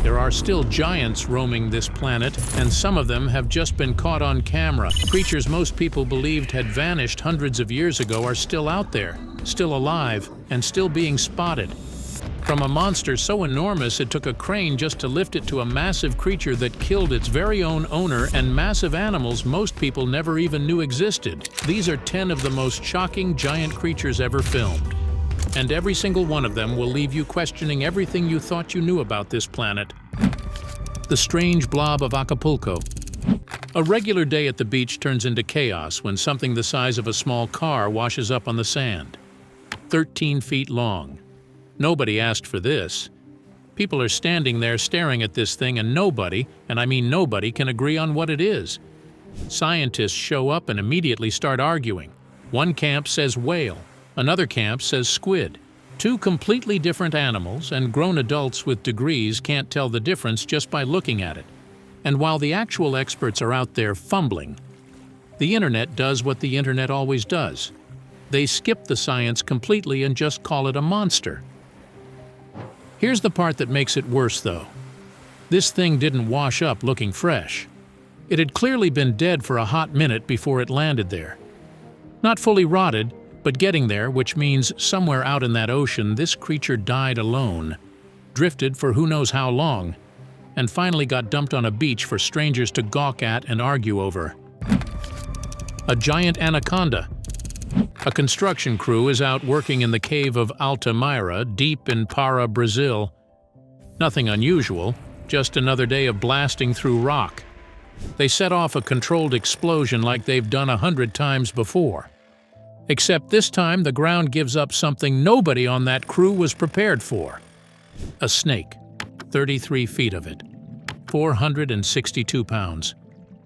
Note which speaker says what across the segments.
Speaker 1: There are still giants roaming this planet, and some of them have just been caught on camera. Creatures most people believed had vanished hundreds of years ago are still out there, still alive, and still being spotted. From a monster so enormous it took a crane just to lift it to a massive creature that killed its very own owner and massive animals most people never even knew existed. These are 10 of the most shocking giant creatures ever filmed. And every single one of them will leave you questioning everything you thought you knew about this planet. The strange blob of Acapulco. A regular day at the beach turns into chaos when something the size of a small car washes up on the sand. 13 feet long. Nobody asked for this. People are standing there staring at this thing and nobody, and I mean nobody, can agree on what it is. Scientists show up and immediately start arguing. One camp says whale, another camp says squid. Two completely different animals, and grown adults with degrees can't tell the difference just by looking at it. And while the actual experts are out there fumbling, the internet does what the internet always does. They skip the science completely and just call it a monster. Here's the part that makes it worse, though. This thing didn't wash up looking fresh. It had clearly been dead for a hot minute before it landed there. Not fully rotted, but getting there, which means somewhere out in that ocean this creature died alone, drifted for who knows how long, and finally got dumped on a beach for strangers to gawk at and argue over. A giant anaconda. A construction crew is out working in the cave of Altamira, deep in Para, Brazil. Nothing unusual, just another day of blasting through rock. They set off a controlled explosion like they've done 100 times before. Except this time the ground gives up something nobody on that crew was prepared for. A snake, 33 feet of it, 462 pounds.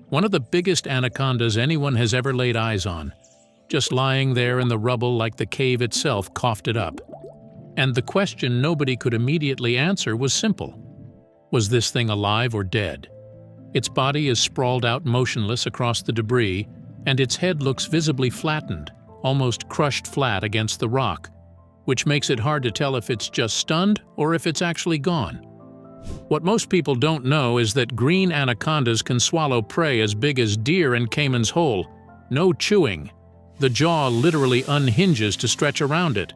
Speaker 1: One of the biggest anacondas anyone has ever laid eyes on. Just lying there in the rubble like the cave itself coughed it up. And the question nobody could immediately answer was simple. Was this thing alive or dead? Its body is sprawled out motionless across the debris, and its head looks visibly flattened, almost crushed flat against the rock, which makes it hard to tell if it's just stunned or if it's actually gone. What most people don't know is that green anacondas can swallow prey as big as deer in Cayman's Hole. No chewing. The jaw literally unhinges to stretch around it.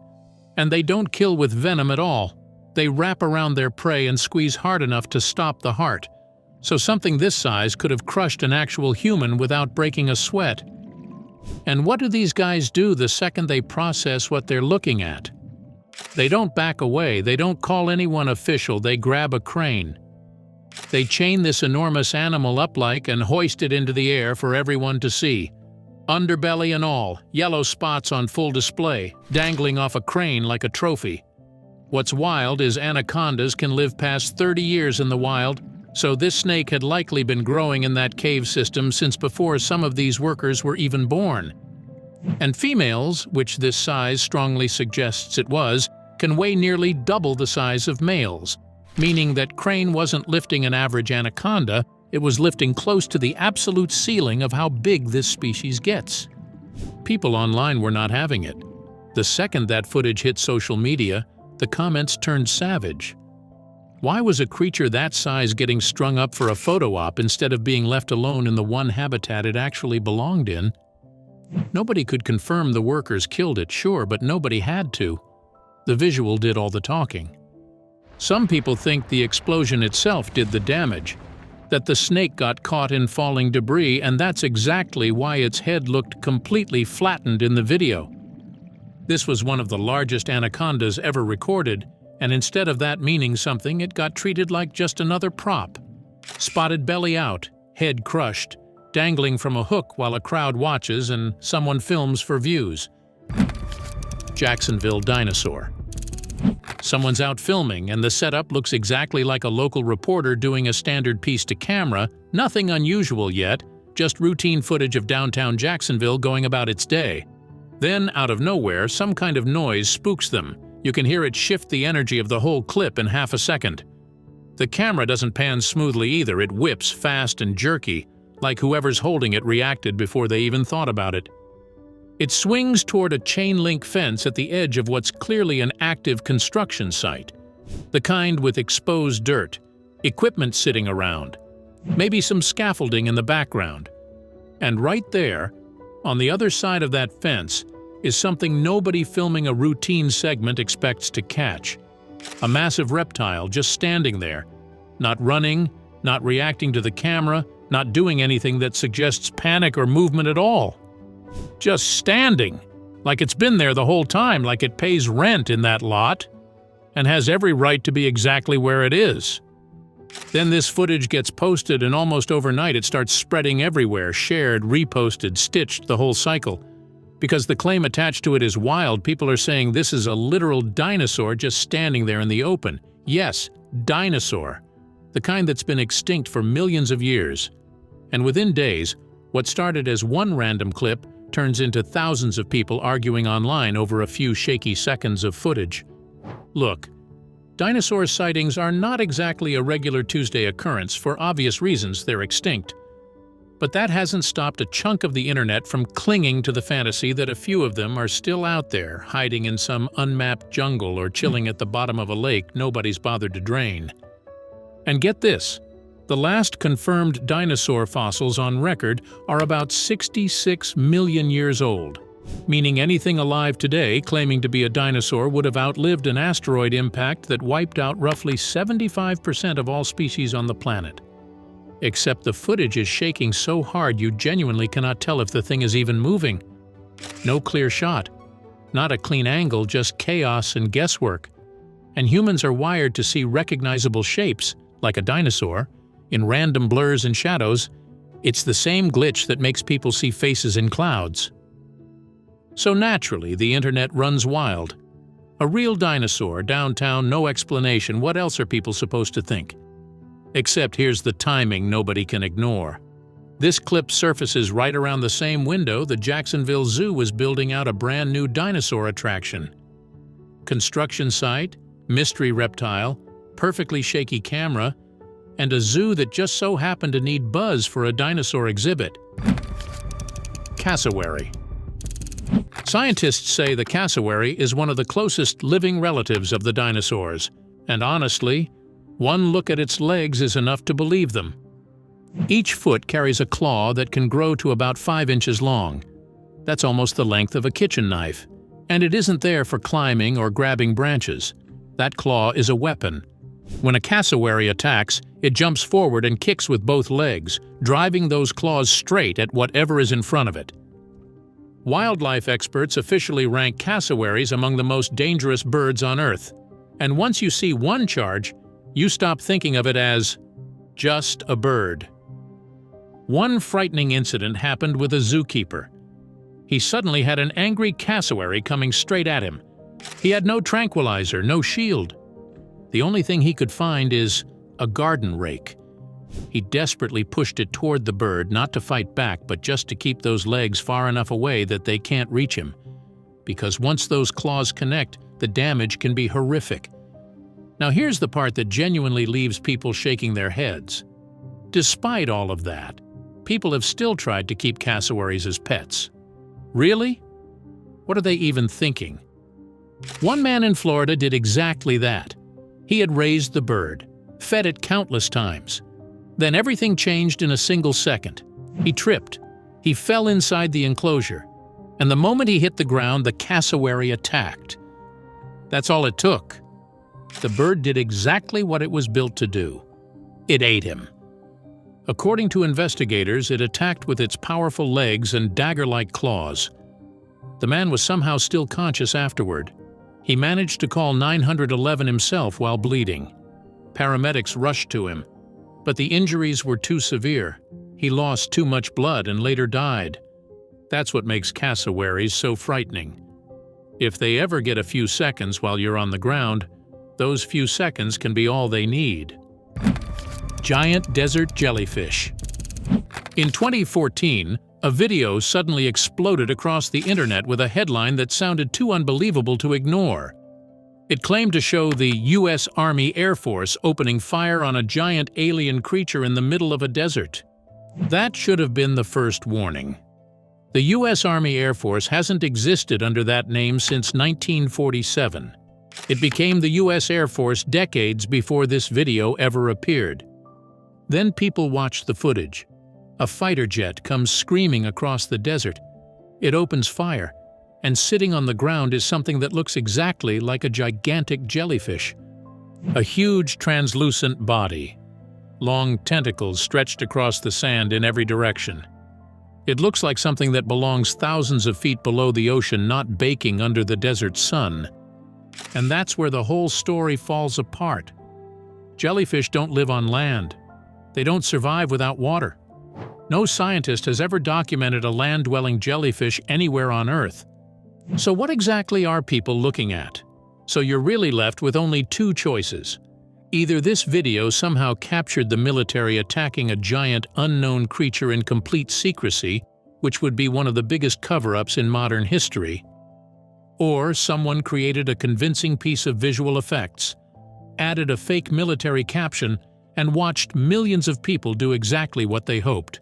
Speaker 1: And they don't kill with venom at all. They wrap around their prey and squeeze hard enough to stop the heart. So something this size could have crushed an actual human without breaking a sweat. And what do these guys do the second they process what they're looking at? They don't back away, they don't call anyone official, they grab a crane. They chain this enormous animal up and hoist it into the air for everyone to see. Underbelly and all, yellow spots on full display, dangling off a crane like a trophy. What's wild is anacondas can live past 30 years in the wild, so this snake had likely been growing in that cave system since before some of these workers were even born. And females, which this size strongly suggests it was, can weigh nearly double the size of males, meaning that crane wasn't lifting an average anaconda, it was lifting close to the absolute ceiling of how big this species gets. People online were not having it. The second that footage hit social media, the comments turned savage. Why was a creature that size getting strung up for a photo op instead of being left alone in the one habitat it actually belonged in? Nobody could confirm the workers killed it, sure, but nobody had to. The visual did all the talking. Some people think the explosion itself did the damage, that the snake got caught in falling debris, and that's exactly why its head looked completely flattened in the video. This was one of the largest anacondas ever recorded, and instead of that meaning something, it got treated like just another prop. Spotted belly out, head crushed, dangling from a hook while a crowd watches and someone films for views. Jacksonville dinosaur. Someone's out filming and the setup looks exactly like a local reporter doing a standard piece to camera, nothing unusual yet, just routine footage of downtown Jacksonville going about its day. Then, out of nowhere, some kind of noise spooks them. You can hear it shift the energy of the whole clip in half a second. The camera doesn't pan smoothly either, it whips fast and jerky, like whoever's holding it reacted before they even thought about it. It swings toward a chain-link fence at the edge of what's clearly an active construction site, the kind with exposed dirt. equipment sitting around, maybe some scaffolding in the background. And right there, on the other side of that fence, is something nobody filming a routine segment expects to catch. A massive reptile just standing there, not running, not reacting to the camera, not doing anything that suggests panic or movement at all. Just standing, like it's been there the whole time, like it pays rent in that lot, and has every right to be exactly where it is. Then this footage gets posted, and almost overnight it starts spreading everywhere, shared, reposted, stitched, the whole cycle. Because the claim attached to it is wild, people are saying this is a literal dinosaur just standing there in the open. Yes, dinosaur. The kind that's been extinct for millions of years. And within days, what started as one random clip turns into thousands of people arguing online over a few shaky seconds of footage. Look, dinosaur sightings are not exactly a regular Tuesday occurrence. For obvious reasons, they're extinct. But that hasn't stopped a chunk of the internet from clinging to the fantasy that a few of them are still out there, hiding in some unmapped jungle or chilling at the bottom of a lake nobody's bothered to drain. And get this, the last confirmed dinosaur fossils on record are about 66 million years old, meaning anything alive today claiming to be a dinosaur would have outlived an asteroid impact that wiped out roughly 75% of all species on the planet. Except the footage is shaking so hard you genuinely cannot tell if the thing is even moving. No clear shot. Not a clean angle, just chaos and guesswork. And humans are wired to see recognizable shapes, like a dinosaur, in random blurs and shadows. It's the same glitch that makes people see faces in clouds. So naturally, the internet runs wild. A real dinosaur, downtown, no explanation. What else are people supposed to think? Except here's the timing nobody can ignore. This clip surfaces right around the same window the Jacksonville Zoo was building out a brand new dinosaur attraction. Construction site, mystery reptile, perfectly shaky camera, and a zoo that just so happened to need buzz for a dinosaur exhibit. Cassowary. Scientists say the cassowary is one of the closest living relatives of the dinosaurs, and honestly, one look at its legs is enough to believe them. Each foot carries a claw that can grow to about 5 inches long. That's almost the length of a kitchen knife. And it isn't there for climbing or grabbing branches. That claw is a weapon. When a cassowary attacks, it jumps forward and kicks with both legs, driving those claws straight at whatever is in front of it. Wildlife experts officially rank cassowaries among the most dangerous birds on Earth. And once you see one charge, you stop thinking of it as just a bird. One frightening incident happened with a zookeeper. He suddenly had an angry cassowary coming straight at him. He had no tranquilizer, no shield. The only thing he could find is a garden rake. He desperately pushed it toward the bird, not to fight back, but just to keep those legs far enough away that they can't reach him. Because once those claws connect, the damage can be horrific. Now here's the part that genuinely leaves people shaking their heads. Despite all of that, people have still tried to keep cassowaries as pets. Really? What are they even thinking? One man in Florida did exactly that. He had raised the bird, fed it countless times. Then everything changed in a single second. He tripped. He fell inside the enclosure. And the moment he hit the ground, the cassowary attacked. That's all it took. The bird did exactly what it was built to do. It ate him. According to investigators, it attacked with its powerful legs and dagger-like claws. The man was somehow still conscious afterward. He managed to call 911 himself while bleeding. Paramedics rushed to him, but the injuries were too severe. He lost too much blood and later died. That's what makes cassowaries so frightening. If they ever get a few seconds while you're on the ground, those few seconds can be all they need. Giant desert jellyfish. In 2014, a video suddenly exploded across the internet with a headline that sounded too unbelievable to ignore. It claimed to show the U.S. Army Air Force opening fire on a giant alien creature in the middle of a desert. That should have been the first warning. The U.S. Army Air Force hasn't existed under that name since 1947. It became the US Air Force decades before this video ever appeared. Then people watched the footage. A fighter jet comes screaming across the desert. It opens fire, and sitting on the ground is something that looks exactly like a gigantic jellyfish. A huge translucent body. Long tentacles stretched across the sand in every direction. It looks like something that belongs thousands of feet below the ocean, not baking under the desert sun. And that's where the whole story falls apart. Jellyfish don't live on land. They don't survive without water. No scientist has ever documented a land-dwelling jellyfish anywhere on Earth. So what exactly are people looking at? So you're really left with only two choices. Either this video somehow captured the military attacking a giant unknown creature in complete secrecy, which would be one of the biggest cover-ups in modern history, or someone created a convincing piece of visual effects, added a fake military caption, and watched millions of people do exactly what they hoped.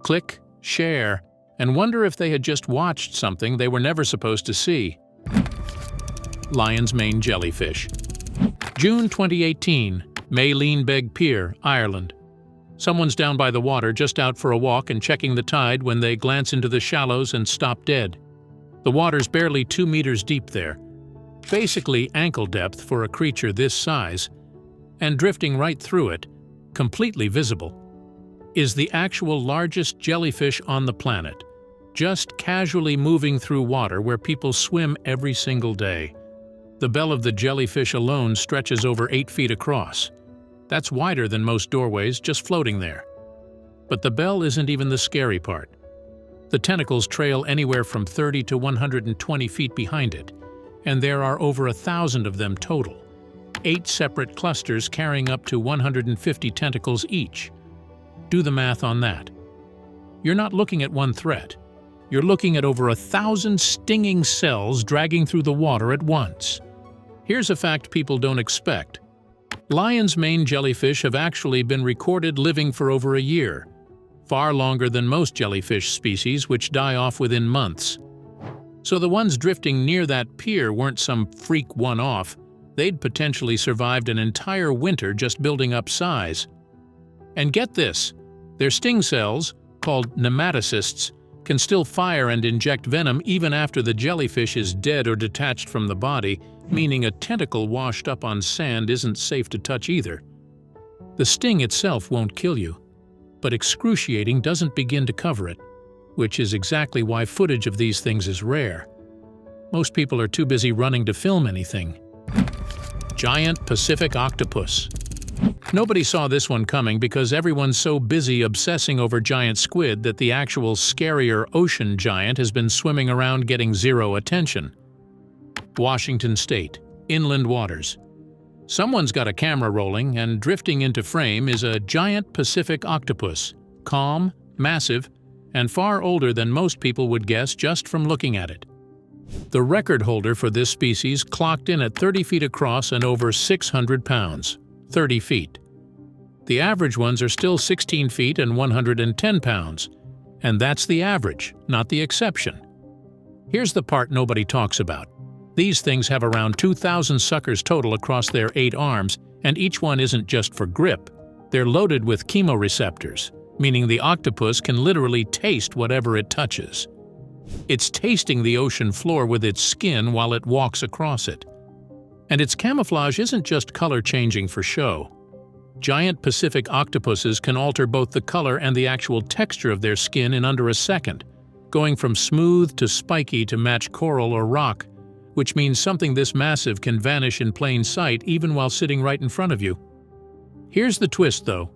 Speaker 1: Click, share, and wonder if they had just watched something they were never supposed to see. Lion's mane jellyfish. June 2018, Maylinebeg Pier, Ireland. Someone's down by the water just out for a walk and checking the tide when they glance into the shallows and stop dead. The water's barely 2 meters deep there, basically ankle depth for a creature this size, and drifting right through it, completely visible, is the actual largest jellyfish on the planet, just casually moving through water where people swim every single day. The bell of the jellyfish alone stretches over 8 feet across. That's wider than most doorways, just floating there. But the bell isn't even the scary part. The tentacles trail anywhere from 30 to 120 feet behind it, and there are over 1,000 of them total, 8 separate clusters carrying up to 150 tentacles each. Do the math on that. You're not looking at one threat. You're looking at over 1,000 stinging cells dragging through the water at once. Here's a fact people don't expect. Lion's mane jellyfish have actually been recorded living for over a year, far longer than most jellyfish species, which die off within months. So the ones drifting near that pier weren't some freak one-off. They'd potentially survived an entire winter just building up size. And get this, their sting cells, called nematocysts, can still fire and inject venom even after the jellyfish is dead or detached from the body, meaning a tentacle washed up on sand isn't safe to touch either. The sting itself won't kill you, but excruciating doesn't begin to cover it, which is exactly why footage of these things is rare. Most people are too busy running to film anything. Giant Pacific octopus. Nobody saw this one coming because everyone's so busy obsessing over giant squid that the actual scarier ocean giant has been swimming around getting zero attention. Washington State, inland waters. Someone's got a camera rolling, and drifting into frame is a giant Pacific octopus, calm, massive, and far older than most people would guess just from looking at it. The record holder for this species clocked in at 30 feet across and over 600 pounds, 30 feet. The average ones are still 16 feet and 110 pounds, and that's the average, not the exception. Here's the part nobody talks about. These things have around 2,000 suckers total across their 8 arms, and each one isn't just for grip. They're loaded with chemoreceptors, meaning the octopus can literally taste whatever it touches. It's tasting the ocean floor with its skin while it walks across it. And its camouflage isn't just color changing for show. Giant Pacific octopuses can alter both the color and the actual texture of their skin in under a second, going from smooth to spiky to match coral or rock, which means something this massive can vanish in plain sight even while sitting right in front of you. Here's the twist, though.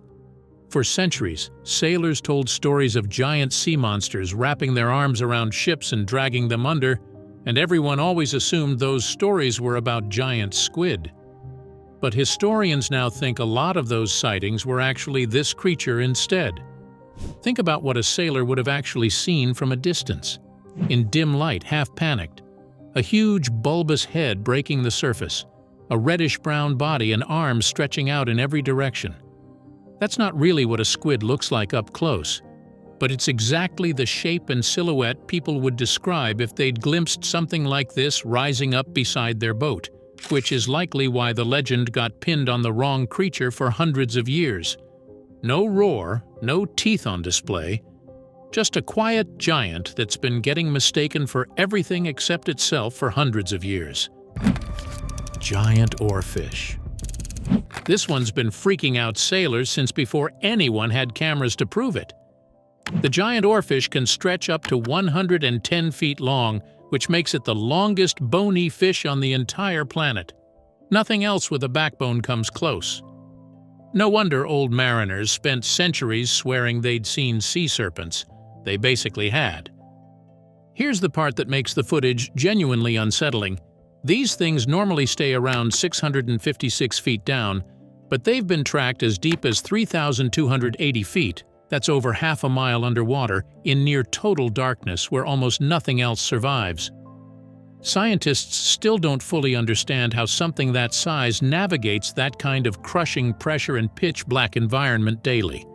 Speaker 1: For centuries, sailors told stories of giant sea monsters wrapping their arms around ships and dragging them under, and everyone always assumed those stories were about giant squid. But historians now think a lot of those sightings were actually this creature instead. Think about what a sailor would have actually seen from a distance. In dim light, half panicked. A huge bulbous head breaking the surface, a reddish-brown body and arms stretching out in every direction. That's not really what a squid looks like up close, but it's exactly the shape and silhouette people would describe if they'd glimpsed something like this rising up beside their boat. which is likely why the legend got pinned on the wrong creature for hundreds of years. No roar, no teeth on display, just a quiet giant that's been getting mistaken for everything except itself for hundreds of years. Giant oarfish. This one's been freaking out sailors since before anyone had cameras to prove it. The giant oarfish can stretch up to 110 feet long, which makes it the longest bony fish on the entire planet. Nothing else with a backbone comes close. No wonder old mariners spent centuries swearing they'd seen sea serpents. They basically had. Here's the part that makes the footage genuinely unsettling. These things normally stay around 656 feet down, but they've been tracked as deep as 3,280 feet, that's over half a mile underwater, in near total darkness where almost nothing else survives. Scientists still don't fully understand how something that size navigates that kind of crushing pressure and pitch-black environment daily.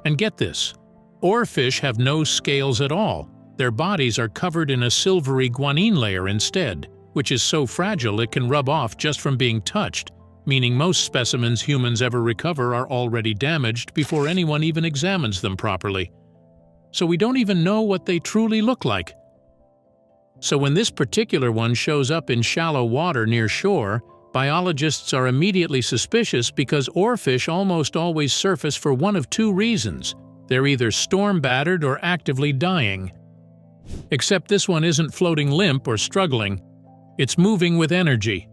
Speaker 1: And get this, oarfish have no scales at all. Their bodies are covered in a silvery guanine layer instead, which is so fragile it can rub off just from being touched, meaning most specimens humans ever recover are already damaged before anyone even examines them properly. So we don't even know what they truly look like. So when this particular one shows up in shallow water near shore, biologists are immediately suspicious because oarfish almost always surface for one of two reasons. They're either storm-battered or actively dying. Except this one isn't floating limp or struggling. It's moving with energy,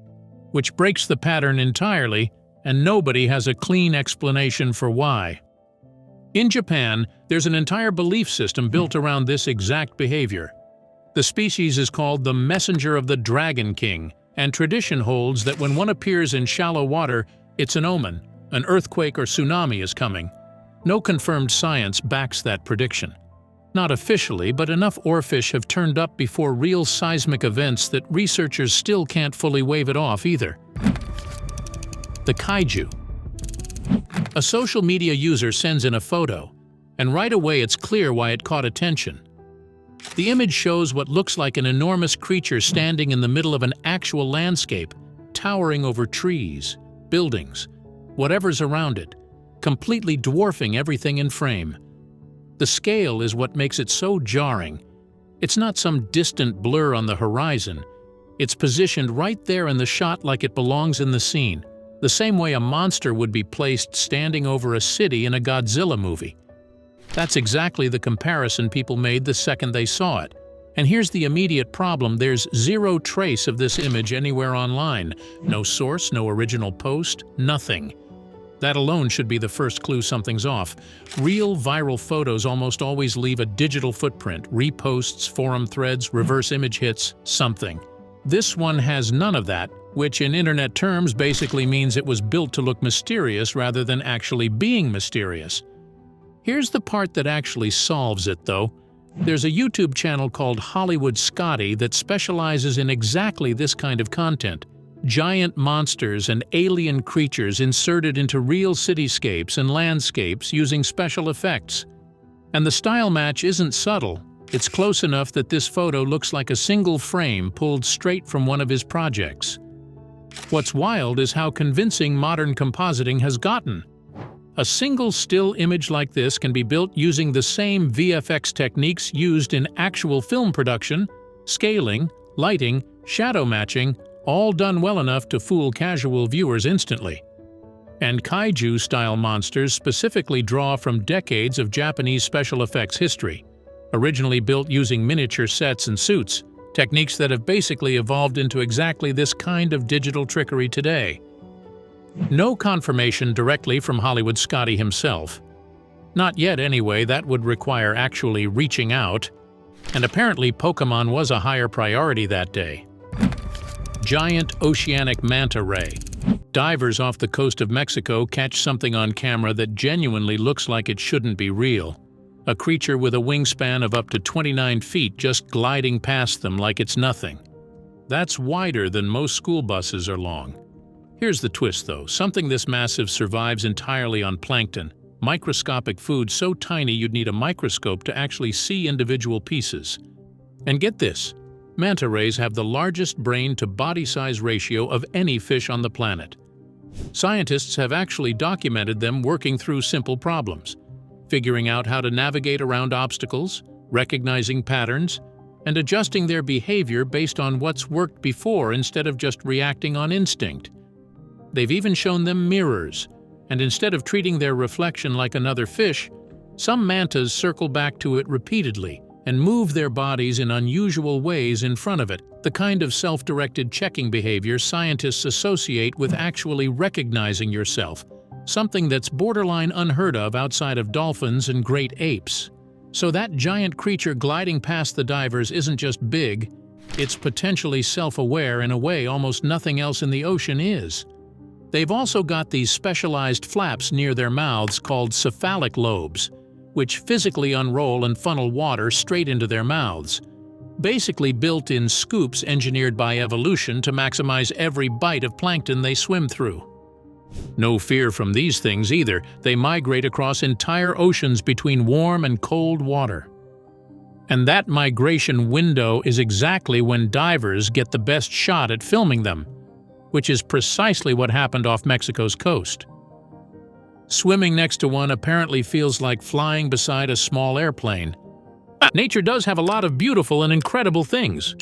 Speaker 1: which breaks the pattern entirely, and nobody has a clean explanation for why. In Japan, there's an entire belief system built around this exact behavior. The species is called the messenger of the Dragon King, and tradition holds that when one appears in shallow water, it's an omen, an earthquake or tsunami is coming. No confirmed science backs that prediction. Not officially, but enough oarfish have turned up before real seismic events that researchers still can't fully wave it off either. The kaiju. A social media user sends in a photo, and right away it's clear why it caught attention. The image shows what looks like an enormous creature standing in the middle of an actual landscape, towering over trees, buildings, whatever's around it, completely dwarfing everything in frame. The scale is what makes it so jarring. It's not some distant blur on the horizon. It's positioned right there in the shot like it belongs in the scene, the same way a monster would be placed standing over a city in a Godzilla movie. That's exactly the comparison people made the second they saw it. And here's the immediate problem: there's zero trace of this image anywhere online. No source, no original post, nothing. That alone should be the first clue something's off. Real viral photos almost always leave a digital footprint: reposts, forum threads, reverse image hits, something. This one has none of that, which in internet terms basically means it was built to look mysterious rather than actually being mysterious. Here's the part that actually solves it, though. There's a YouTube channel called Hollywood Scotty that specializes in exactly this kind of content. Giant monsters and alien creatures inserted into real cityscapes and landscapes using special effects. And the style match isn't subtle. It's close enough that this photo looks like a single frame pulled straight from one of his projects. What's wild is how convincing modern compositing has gotten. A single still image like this can be built using the same VFX techniques used in actual film production: scaling, lighting, shadow matching, all done well enough to fool casual viewers instantly. And kaiju-style monsters specifically draw from decades of Japanese special effects history, originally built using miniature sets and suits, techniques that have basically evolved into exactly this kind of digital trickery today. No confirmation directly from Hollywood Scotty himself. Not yet anyway, that would require actually reaching out. And apparently Pokemon was a higher priority that day. Giant oceanic manta ray. Divers off the coast of Mexico catch something on camera that genuinely looks like it shouldn't be real. A creature with a wingspan of up to 29 feet just gliding past them like it's nothing. That's wider than most school buses are long. Here's the twist though, something this massive survives entirely on plankton, microscopic food so tiny you'd need a microscope to actually see individual pieces. And get this, Manta rays have the largest brain-to-body size ratio of any fish on the planet. Scientists have actually documented them working through simple problems, figuring out how to navigate around obstacles, recognizing patterns, and adjusting their behavior based on what's worked before instead of just reacting on instinct. They've even shown them mirrors, and instead of treating their reflection like another fish, some mantas circle back to it repeatedly and move their bodies in unusual ways in front of it, the kind of self-directed checking behavior scientists associate with actually recognizing yourself, something that's borderline unheard of outside of dolphins and great apes. So that giant creature gliding past the divers isn't just big, it's potentially self-aware in a way almost nothing else in the ocean is. They've also got these specialized flaps near their mouths called cephalic lobes, which physically unroll and funnel water straight into their mouths, basically built-in scoops engineered by evolution to maximize every bite of plankton they swim through. No fear from these things either. They migrate across entire oceans between warm and cold water. And that migration window is exactly when divers get the best shot at filming them, which is precisely what happened off Mexico's coast. Swimming next to one apparently feels like flying beside a small airplane. Nature does have a lot of beautiful and incredible things.